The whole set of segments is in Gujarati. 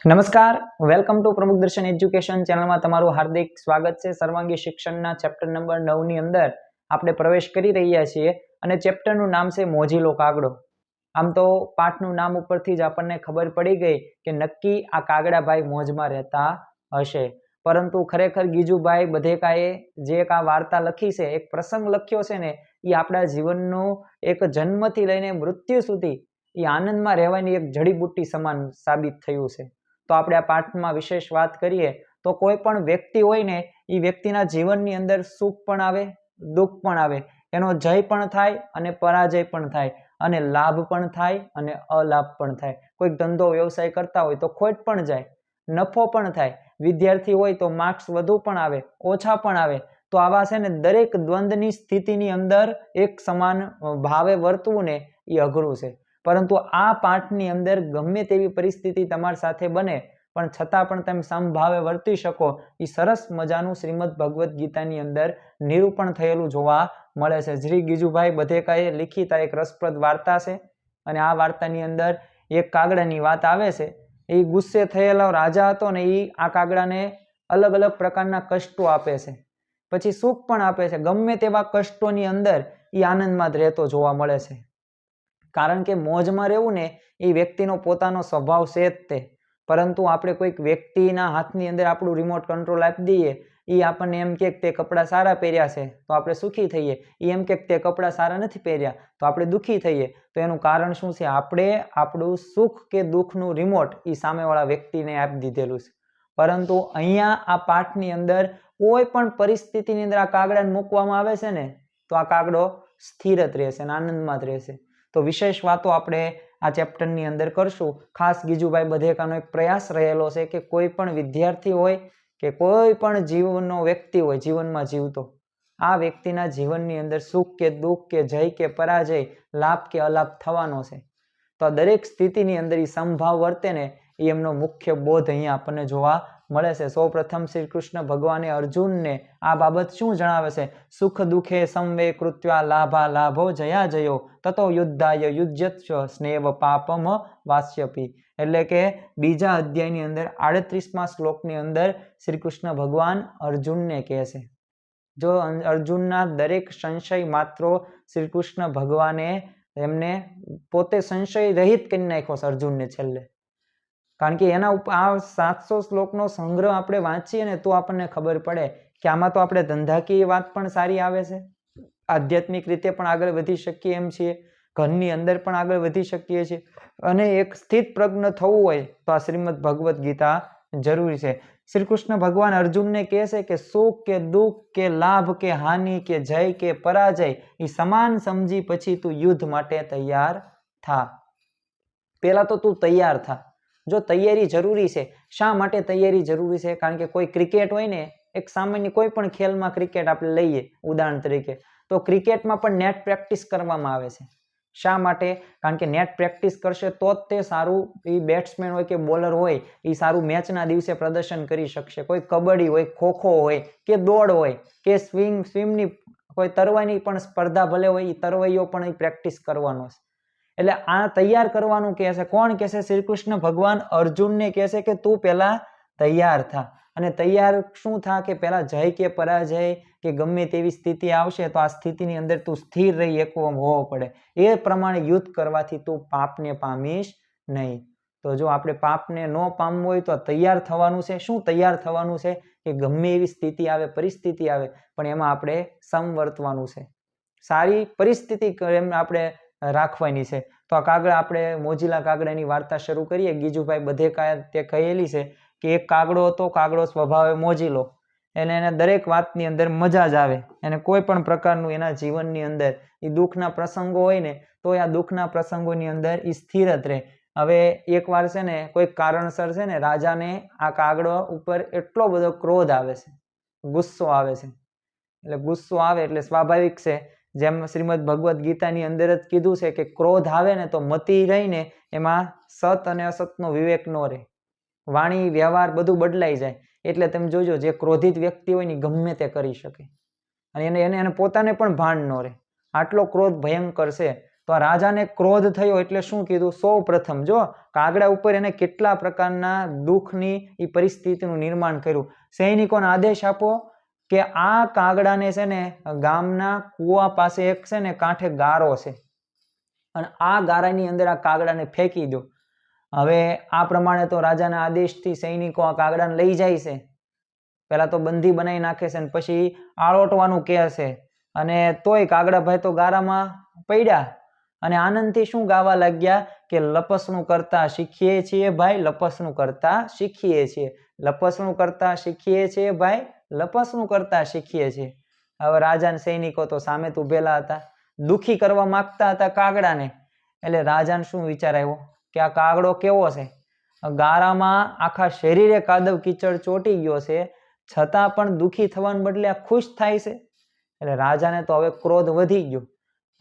નમસ્કાર, વેલકમ ટુ પ્રમુખ દર્શન એજ્યુકેશન ચેનલમાં તમારું હાર્દિક સ્વાગત છે। સર્વાંગી શિક્ષણના ચેપ્ટર નંબર 9 ની અંદર આપણે પ્રવેશ કરી રહ્યા છીએ અને ચેપ્ટરનું નામ છે મોજીલો કાગડો। આમ તો પાઠનું નામ ઉપરથી જ આપણને ખબર પડી ગઈ કે નક્કી આ કાગડાભાઈ મોજમાં રહેતા હશે, પરંતુ ખરેખર ગીજુભાઈ બધેકાએ જે એક આ વાર્તા લખી છે, એક પ્રસંગ લખ્યો છે ને, એ આપણા જીવનનો એક જન્મથી લઈને મૃત્યુ સુધી એ આનંદમાં રહેવાની એક જડીબુટ્ટી સમાન સાબિત થયું છે। તો આપણે આ પાઠમાં વિશેષ વાત કરીએ તો કોઈ પણ વ્યક્તિ હોય ને, એ વ્યક્તિના જીવનની અંદર સુખ પણ આવે, દુઃખ પણ આવે, એનો જય પણ થાય અને પરાજય પણ થાય, અને લાભ પણ થાય અને અલાભ પણ થાય। કોઈક ધંધો વ્યવસાય કરતા હોય તો ખોટ પણ જાય, નફો પણ થાય, વિદ્યાર્થી હોય તો માર્ક્સ વધુ પણ આવે, ઓછા પણ આવે। તો આવા છે ને દરેક દ્વંદ્વની સ્થિતિની અંદર એક સમાન ભાવે વર્તવું ને એ અઘરું છે, પરંતુ આ પાઠની અંદર ગમે તેવી પરિસ્થિતિ તમારી સાથે બને પણ છતાં પણ તમે સમભાવે વર્તી શકો, એ સરસ મજાનું શ્રીમદ ભગવદ્ ગીતાની અંદર નિરૂપણ થયેલું જોવા મળે છે। શ્રી ગીજુભાઈ બધેકાએ લિખિત એક રસપ્રદ વાર્તા છે, અને આ વાર્તાની અંદર એક કાગડાની વાત આવે છે। એ ગુસ્સે થયેલો રાજા હતો ને, એ આ કાગડાને અલગ અલગ પ્રકારના કષ્ટો આપે છે, પછી સુખ પણ આપે છે। ગમે તેવા કષ્ટોની અંદર એ આનંદમાં જ રહેતો જોવા મળે છે, કારણ કે મોજમાં રહેવું ને એ વ્યક્તિનો પોતાનો સ્વભાવ છે જ તે। પરંતુ આપણે કોઈક વ્યક્તિના હાથની અંદર આપણું રિમોટ કંટ્રોલ આપી દઈએ, એ આપણને એમ કે તે કપડાં સારા પહેર્યા છે તો આપણે સુખી થઈએ, એ એમ કે તે કપડાં સારા નથી પહેર્યા તો આપણે દુઃખી થઈએ। તો એનું કારણ શું છે? આપણે આપણું સુખ કે દુઃખનું રિમોટ એ સામેવાળા વ્યક્તિને આપી દીધેલું છે। પરંતુ અહીંયા આ પાઠની અંદર કોઈ પણ પરિસ્થિતિની અંદર આ કાગડાને મૂકવામાં આવે છે ને, તો આ કાગડો સ્થિર જ રહેશે અને આનંદમાં જ રહેશે। તો વિશેષ વાતો આપણે આ ચેપ્ટરની અંદર કરશું। ખાસ ગીજુભાઈ બધેકાનો એક પ્રયાસ રહેલો છે કે કોઈ પણ વિદ્યાર્થી હોય કે કોઈ પણ જીવનનો વ્યક્તિ હોય, જીવનમાં જીવતો, આ વ્યક્તિના જીવનની અંદર સુખ કે દુઃખ કે જય કે પરાજય, લાભ કે અલાભ થવાનો છે। તો આ દરેક સ્થિતિની અંદર એ સમભાવ વર્તે ને, એ એમનો મુખ્ય બોધ અહીંયા આપણને જોવા મળે છે। સૌ પ્રથમ શ્રી કૃષ્ણ ભગવાને અર્જુનને આ બાબત શું જણાવે છે? સુખ દુઃખે સમવે કૃત્વા લાભા લાભો જયા જયો તતો યુદ્ધાય યુજ્યત્સ સ્નેવ પાપમ વાસ્યપી। એટલે કે બીજા અધ્યાયની અંદર 38મા શ્લોકની અંદર શ્રી કૃષ્ણ ભગવાન અર્જુનને કહે છે, જો અર્જુનના દરેક સંશય માત્રો શ્રી કૃષ્ણ ભગવાને એમને પોતે સંશય રહિત કરી નાખ્યો છે અર્જુનને છેલ્લે, કારણ કે એના ઉપર આ 700 શ્લોકનો સંગ્રહ આપણે વાંચીએ ને તો આપણને ખબર પડે કે આમાં તો આપણે ધંધાકીય વાત પણ સારી આવે છે, આધ્યાત્મિક રીતે પણ આગળ વધી શકીએ એમ છીએ, ઘરની અંદર પણ આગળ વધી શકીએ છીએ, અને એક સ્થિત પ્રજ્ઞ થવું હોય તો આ શ્રીમદ ભગવદ્ ગીતા જરૂરી છે। શ્રી કૃષ્ણ ભગવાન અર્જુનને કહે છે કે સુખ કે દુઃખ કે લાભ કે હાનિ કે જય કે પરાજય એ સમાન સમજી પછી તું યુદ્ધ માટે તૈયાર થા। પહેલા તો તું તૈયાર થા। જો તૈયારી જરૂરી છે, શા માટે તૈયારી જરૂરી છે? કારણ કે કોઈ ક્રિકેટ હોય ને, એક સામાન્ય કોઈ પણ ખેલમાં ક્રિકેટ આપણે લઈએ ઉદાહરણ તરીકે, તો ક્રિકેટમાં પણ નેટ પ્રેક્ટિસ કરવામાં આવે છે। શા માટે? કારણ કે નેટ પ્રેક્ટિસ કરશે તો જ તે સારું એ બેટ્સમેન હોય કે બોલર હોય એ સારું મેચના દિવસે પ્રદર્શન કરી શકશે। કોઈ કબડ્ડી હોય, ખોખો હોય કે દોડ હોય કે સ્વિમની કોઈ તરવાની પણ સ્પર્ધા ભલે હોય, એ તરવૈયો પણ એ પ્રેક્ટિસ કરવાનો છે। એટલે આ તૈયાર કરવાનું કહે છે। કોણ કહે છે? શ્રી કૃષ્ણ ભગવાન અર્જુનને કહે છે કે તું પહેલા તૈયાર થા, અને તૈયાર શું થા કે પહેલા જય કે પરાજય કે ગમે તેવી સ્થિતિ આવશે તો આ સ્થિતિની અંદર તું સ્થિર રહી એકવો હોવો પડે, એ પ્રમાણે યુદ્ધ કરવાથી તું પાપને પામીશ નહીં। તો જો આપણે પાપને ન પામવું હોય તો તૈયાર થવાનું છે। શું તૈયાર થવાનું છે? કે ગમે એવી સ્થિતિ આવે, પરિસ્થિતિ આવે, પણ એમાં આપણે સમવર્તવાનું છે, સારી પરિસ્થિતિ એમ આપણે રાખવાની છે। તો આ કાગડા, આપણે મોજીલા કાગડાની વાર્તા શરૂ કરીએ। ગીજુભાઈ બધેકાએ તે કહેલી છે કે એક કાગડો હતો, કાગડો સ્વભાવે મોજીલો, એને દરેક વાતની અંદર મજા જ આવે, એને કોઈ પણ પ્રકારનું એના જીવનની અંદર એ દુઃખના પ્રસંગો હોય ને તો આ દુઃખના પ્રસંગોની અંદર એ સ્થિર જ રહે। હવે એકવાર છે ને કોઈ કારણસર છે ને રાજાને આ કાગડો ઉપર એટલો બધો ક્રોધ આવે છે, ગુસ્સો આવે છે। એટલે ગુસ્સો આવે એટલે સ્વાભાવિક છે, જેમ શ્રીમદ ભગવદ્ ગીતાની અંદર જ કીધું છે કે ક્રોધ આવે ને તો મતિ રહીને એમાં સત અને અસતનો વિવેક ન રહે, વાણી વ્યવહાર બધું બદલાઈ જાય। એટલે તમે જોજો, જે ક્રોધિત વ્યક્તિ હોય ને ગમે તે કરી શકે, અને એને પોતાને પણ ભાન ન રહે, આટલો ક્રોધ ભયંકર છે। તો આ રાજાને ક્રોધ થયો એટલે શું કીધું? સૌ પ્રથમ જો કાગડા ઉપર એને કેટલા પ્રકારના દુઃખની એ પરિસ્થિતિનું નિર્માણ કર્યું. સૈનિકોને આદેશ આપો કે આ કાગડાને છે ને ગામના કુવા પાસે એક છે ને કાંઠે ગારો છે અને આ ગારાની અંદર આ કાગડાને ફેંકી દો. હવે આ પ્રમાણે તો રાજાના આદેશથી સૈનિકો આ કાગડાને લઈ જાય છે. પેલા તો બંધી બનાવી નાખે છે અને પછી આળોટવાનું કહે છે અને તોય કાગડાભાઈ તો ગારામાં પડ્યા અને આનંદથી શું ગાવા લાગ્યા કે લપસણું કરતા શીખીએ છીએ ભાઈ, લપસણું કરતા શીખીએ છીએ, લપસણું કરતા શીખીએ છીએ ભાઈ, લપસણું કરતા શીખીએ છીએ. હવે રાજાના સૈનિકો તો સામે તો ઉભેલા હતા, દુખી કરવા માંગતા હતા કાગડાને. એટલે રાજાને શું વિચાર આવ્યો કે આ કાગડો કેવો છે, ગારામાં આખા શરીરે કાદવ કીચડ ચોટી ગયો છે છતાં પણ દુખી થવાને બદલે આ ખુશ થાય છે. એટલે રાજાને તો હવે ક્રોધ વધી ગયો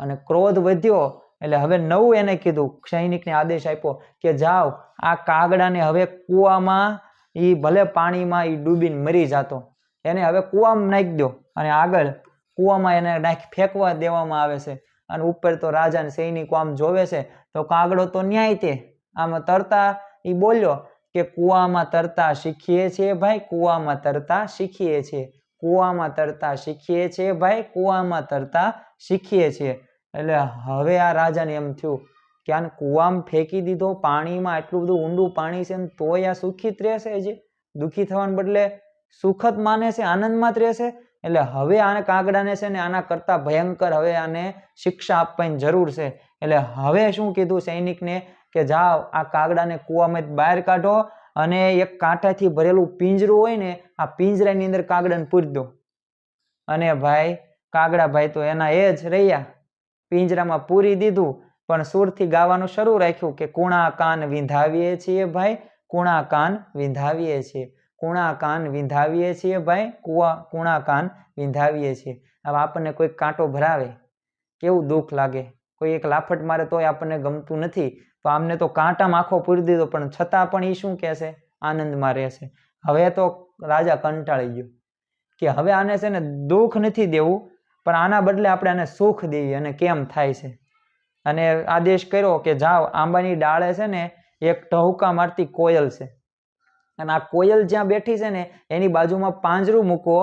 અને ક્રોધ વધ્યો એટલે હવે નવું એને કીધું, સૈનિકને આદેશ આપ્યો કે જાઓ આ કાગડાને હવે કૂવામાં, એ ભલે પાણીમાં એ ડૂબીને મરી જાતો, એને હવે કૂવામાં નાખી દો. અને આગળ કૂવામાં એને નાખી ફેંકવા દેવામાં આવે છે અને ઉપર તો રાજાને સૈનિકો આમ જોવે છે તો કાગડો તો ન્યાય તે આમ તરતા એ બોલ્યો કે કૂવામાં તરતા શીખીએ છીએ ભાઈ, કૂવામાં તરતા શીખીએ છીએ, કૂવામાં તરતા શીખીએ છીએ ભાઈ, કૂવામાં તરતા શીખીએ છીએ. એટલે હવે આ રાજાને એમ થયું કે આને કૂવામાં ફેંકી દીધો, પાણીમાં એટલું બધું ઊંડું પાણી છે ને તોય આ સુખિત રહેશે, હજી દુઃખી થવાને બદલે સુખદ માને છે, આનંદમાં જ રહેશે. એટલે હવે આને કાગડાને છે ને આના કરતા ભયંકર હવે આને શિક્ષા આપવાની જરૂર છે. એટલે હવે શું કીધું સૈનિકને કે જાઓ આ કાગડાને કૂવામાં બહાર કાઢો અને એક કાંટાથી ભરેલું પિંજરું હોય ને આ પિંજરાની અંદર કાગડાને પૂરી દો. અને ભાઈ કાગડાભાઈ તો એના એ જ રહ્યા, પિંજરામાં પૂરી દીધું પણ સુરથી ગાવાનું શરૂ રાખ્યું કે કુણા કાન વિંધાવીએ છીએ ભાઈ, કુણા કાન વિંધાવીએ છીએ, કુણા કાન વિંધાવીએ છીએ ભાઈ, કુણા કાન વિંધાવીએ છીએ. હવે આપણને કોઈ કાંટો ભરાવે કેવું દુઃખ લાગે, કોઈ એક લાફટ મારે તોય આપણને ગમતું નથી, તો આમને તો કાંટામાં આખો પૂરી દીધો પણ છતાં પણ એ શું કહેશે? આનંદમાં રહેશે. હવે તો રાજા કંટાળી ગયો કે હવે આને છે ને દુઃખ નથી દેવું પણ આના બદલે આપણે આને સુખ દેવી. અને કેમ થાય છે? અને આદેશ કર્યો કે જાઓ આંબાની ડાળે છે ને એક ટહુકા મારતી કોયલ છે અને આ કોયલ જ્યાં બેઠી છે ને એની બાજુમાં પાંજરું મૂકો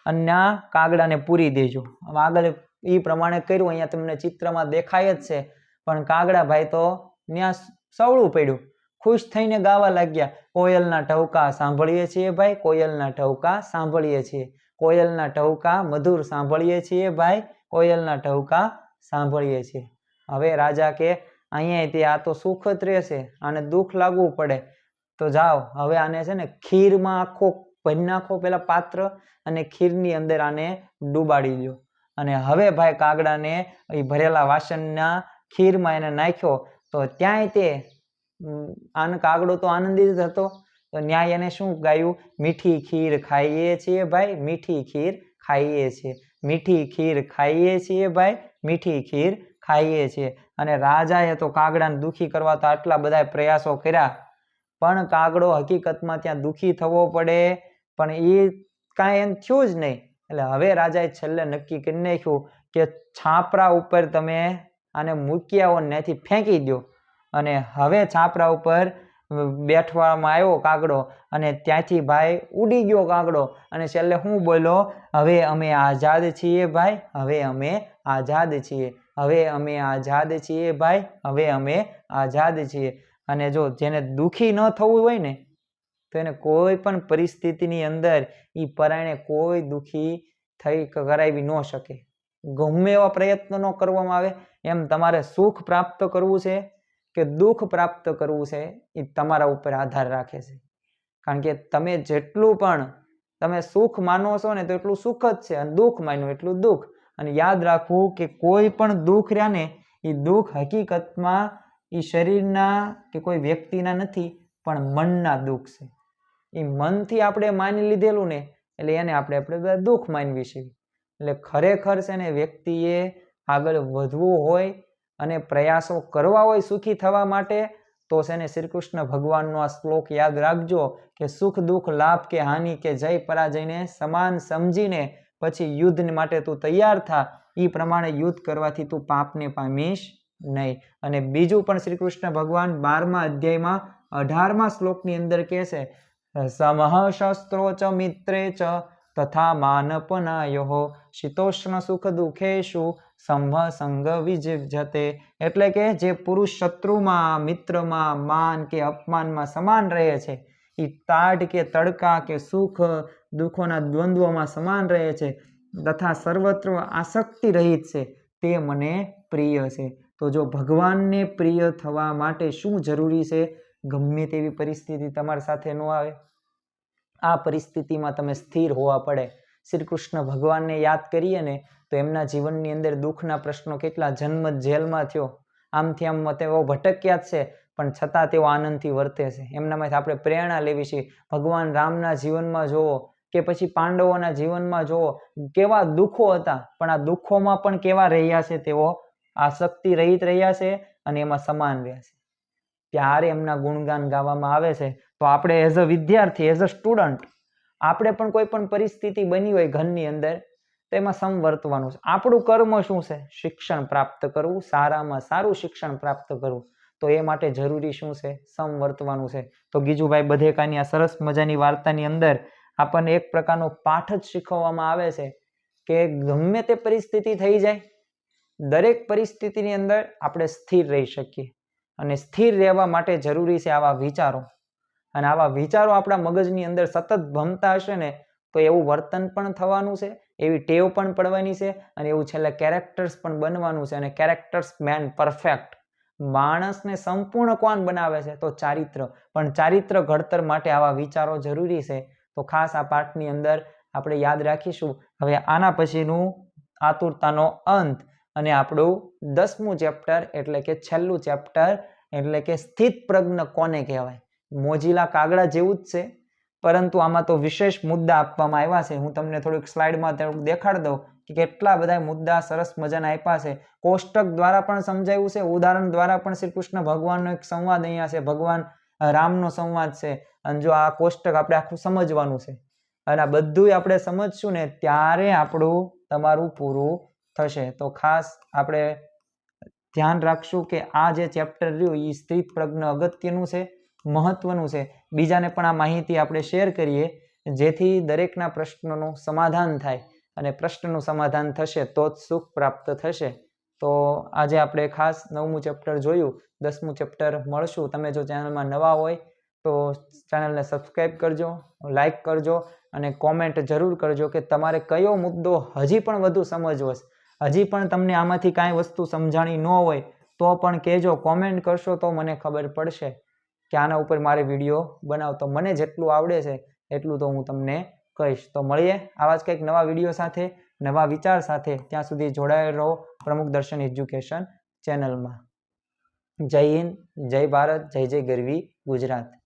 અને આ કાગડાને પૂરી દેજો. આગળ એ પ્રમાણે કર્યું, અહીંયા તમને ચિત્રમાં દેખાય જ છે. પણ કાગડાભાઈ તો ત્યાં સવળું પડ્યું, ખુશ થઈને ગાવા લાગ્યા, કોયલના ટહુકા સાંભળીએ છીએ ભાઈ, કોયલના ટહુકા સાંભળીએ છીએ, કોયલના ટહુકા મધુર સાંભળીએ છીએ ભાઈ, કોયલના ટહુકા સાંભળીએ છીએ. હવે રાજા કે અહીંયા તે આ તો સુખ જ રહેશે, આને દુઃખ લાગવું પડે તો જાઓ હવે આને છે ને ખીરમાં આખો ભરી નાખો પેલા પાત્ર અને ખીરની અંદર આને ડૂબાડી દો. અને હવે ભાઈ કાગડાને એ ભરેલા વાસણના ખીરમાં એને નાખ્યો તો ત્યાંય તે કાગડો તો આનંદિત હતો. તો ન્યાય એને શું ગાયું? મીઠી ખીર ખાઈએ છીએ ભાઈ, મીઠી ખીર ખાઈએ છીએ, મીઠી ખીર ખાઈએ છીએ ભાઈ, મીઠી ખીર ખાઈએ છીએ. અને રાજાએ તો કાગડાને દુઃખી કરવા તો આટલા બધા પ્રયાસો કર્યા પણ કાગડો હકીકતમાં ત્યાં દુઃખી થવો પડે પણ એ કાંઈ એમ થયું જ નહીં. એટલે હવે રાજાએ છેલ્લે નક્કી કરી નાખ્યું કે છાપરા ઉપર તમે આને મૂકી આવો ને ત્યાંથી ફેંકી દો. અને હવે છાપરા ઉપર બેઠવામાં આવ્યો કાગડો અને ત્યાંથી ભાઈ ઉડી ગયો કાગડો અને છેલ્લે શું બોલ્યો? હવે અમે આઝાદ છીએ ભાઈ, હવે અમે આઝાદ છીએ, હવે અમે આઝાદ છીએ ભાઈ, હવે અમે આઝાદ છીએ. અને જો જેને દુઃખી ન થવું હોય ને તો એને કોઈ પણ પરિસ્થિતિની અંદર એ પરાયણે કોઈ દુઃખી થઈ કરાવી ન શકે. ગમે એવા પ્રયત્નો કરવામાં આવે એમ તમારે સુખ પ્રાપ્ત કરવું છે કે દુઃખ પ્રાપ્ત કરવું છે એ તમારા ઉપર આધાર રાખે છે. કારણ કે તમે જેટલું પણ તમે સુખ માનો છો ને તો એટલું સુખ જ છે અને દુઃખ માન્યું એટલું દુઃખ. અને યાદ રાખવું કે કોઈ પણ દુઃખ રહ્યા ને એ દુઃખ હકીકતમાં એ શરીરના કે કોઈ વ્યક્તિના નથી પણ મનના દુઃખ છે. એ મનથી આપણે માની લીધેલું ને એટલે એને આપણે બધા દુઃખ માનવી છે. એટલે ખરેખર છે ને વ્યક્તિએ આગળ વધવું હોય અને પ્રયાસો કરવા હોય સુખી થવા માટે તો છે ને શ્રી કૃષ્ણ ભગવાનનો આ શ્લોક યાદ રાખજો કે સુખ દુઃખ લાભ કે હાનિ કે જય પરાજયને સમાન સમજીને પછી યુદ્ધ માટે તું તૈયાર થા. એ પ્રમાણે યુદ્ધ કરવાથી તું પાપને પામીશ નહીં. અને બીજું પણ શ્રી કૃષ્ણ ભગવાન 12મા અધ્યાયમાં 18મા શ્લોકની અંદર કહે છે, સમઃ શસ્ત્રો ચ મિત્રે ચ તથા માનપનાયો શીતોષ્ણ સુખ દુઃખેશુ સંભ સંગ વિજ્યતે. એટલે કે જે પુરુષ શત્રુમાં, મિત્રમાં, માન કે અપમાનમાં સમાન રહે છે, એ તાઢ કે તડકા કે સુખ દુઃખોના દ્વંદ્વમાં સમાન રહે છે, તથા સર્વત્ર આસક્તિ રહિત છે, તે મને પ્રિય છે. તો જો ભગવાનને પ્રિય થવા માટે શું જરૂરી છે? ગમે તેવી પરિસ્થિતિ તમારી સાથે ન આવે, આ પરિસ્થિતિમાં તમે સ્થિર હોવા પડે. શ્રી કૃષ્ણ ભગવાનને યાદ કરીએ ને તો એમના જીવનની અંદર દુઃખના પ્રશ્નો કેટલા, જન્મ જેલમાં થયો, આમથી આમ તેઓ ભટક્યા જ છે, પણ છતાં તેઓ આનંદથી વર્તે છે. એમનામાંથી આપણે પ્રેરણા લેવી છે. ભગવાન રામના જીવનમાં જોવો કે પછી પાંડવોના જીવનમાં જોવો, કેવા દુઃખો હતા, પણ આ દુઃખોમાં પણ કેવા રહ્યા છે, તેઓ આસક્તિ રહિત રહ્યા છે અને એમાં સમાન રહ્યા છે. ત્યારે એમના ગુણગાન ગાવામાં આવે છે. તો આપણે એઝ અ વિદ્યાર્થી, એઝ અ સ્ટુડન્ટ, આપણે પણ કોઈ પણ પરિસ્થિતિ બની હોય ઘરની અંદર, તો એમાં સમવર્તવાનું છે. આપણું કર્મ શું છે? શિક્ષણ પ્રાપ્ત કરવું, સારામાં સારું શિક્ષણ પ્રાપ્ત કરવું. તો એ માટે જરૂરી શું છે? સમવર્તવાનું છે. તો ગીજુભાઈ બધેકાની આ સરસ મજાની વાર્તાની અંદર આપણને એક પ્રકારનો પાઠ જ શીખવવામાં આવે છે કે ગમે તે પરિસ્થિતિ થઈ જાય, દરેક પરિસ્થિતિની અંદર આપણે સ્થિર રહી શકીએ. અને સ્થિર રહેવા માટે જરૂરી છે આવા વિચારો. અને આવા વિચારો આપણા મગજની અંદર સતત ભમતા હશે ને, તો એવું વર્તન પણ થવાનું છે, એવી ટેવ પણ પડવાની છે, અને એવું છેલ્લે કેરેક્ટર્સ પણ બનવાનું છે. અને કેરેક્ટર્સ મેન પરફેક્ટ. માણસને સંપૂર્ણ કોણ બનાવે છે? તો ચારિત્ર. પણ ચારિત્ર ઘડતર માટે આવા વિચારો જરૂરી છે. તો ખાસ આ પાઠની અંદર આપણે યાદ રાખીશું. હવે આના પછીનું આતુરતાનો અંત અને આપણું 10મું ચેપ્ટર, એટલે કે છેલ્લું ચેપ્ટર, એટલે કે સ્થિત પ્રજ્ઞ કોને કહેવાય? મોજીલા કાગડા જેવું જ છે, પરંતુ આમાં તો વિશેષ મુદ્દા આપવામાં આવ્યા છે. હું તમને થોડીક સ્લાઇડમાં દેખાડી દઉં કે કેટલા બધા મુદ્દા સરસ મજાના આપ્યા છે. કોષ્ટક દ્વારા પણ સમજાયું છે, ઉદાહરણ દ્વારા પણ. શ્રી કૃષ્ણ ભગવાનનો એક સંવાદ અહીંયા છે, ભગવાન રામનો સંવાદ છે. અને જો આ કોષ્ટક આપણે આખું સમજવાનું છે, અને આ બધું આપણે સમજશું ને, ત્યારે આપણું તમારું પૂરું થશે. તો ખાસ આપણે ધ્યાન રાખશું કે આ જે ચેપ્ટર રહ્યું એ સ્થિત પ્રજ્ઞ અગત્યનું છે, મહત્વનું છે. બીજાને પણ આ માહિતી આપણે શેર કરીએ, જેથી દરેકના પ્રશ્નોનું સમાધાન થાય. અને પ્રશ્નનું સમાધાન થશે તો જ સુખ પ્રાપ્ત થશે. તો આજે આપણે ખાસ 9મું ચેપ્ટર જોયું. 10મું ચેપ્ટર મળશું. તમે જો ચેનલમાં નવા હોય તો ચેનલને સબસ્ક્રાઈબ કરજો, લાઈક કરજો અને કોમેન્ટ જરૂર કરજો કે તમારે કયો મુદ્દો હજી પણ વધુ સમજવો છે. હજી પણ તમને આમાંથી કાંઈ વસ્તુ સમજાણી ન હોય તો પણ કહેજો. કોમેન્ટ કરશો તો મને ખબર પડશે કે આના ઉપર મારે વિડીયો બનાવતો. મને જેટલું આવડે છે એટલું તો હું તમને કહીશ. તો મળીએ આવા જ કંઈક નવા વિડીયો સાથે, નવા વિચાર સાથે. ત્યાં સુધી જોડાયેલ રહો પ્રમુખ દર્શન એજ્યુકેશન ચેનલમાં. જય હિન્દ, જય ભારત, જય જય ગરવી ગુજરાત.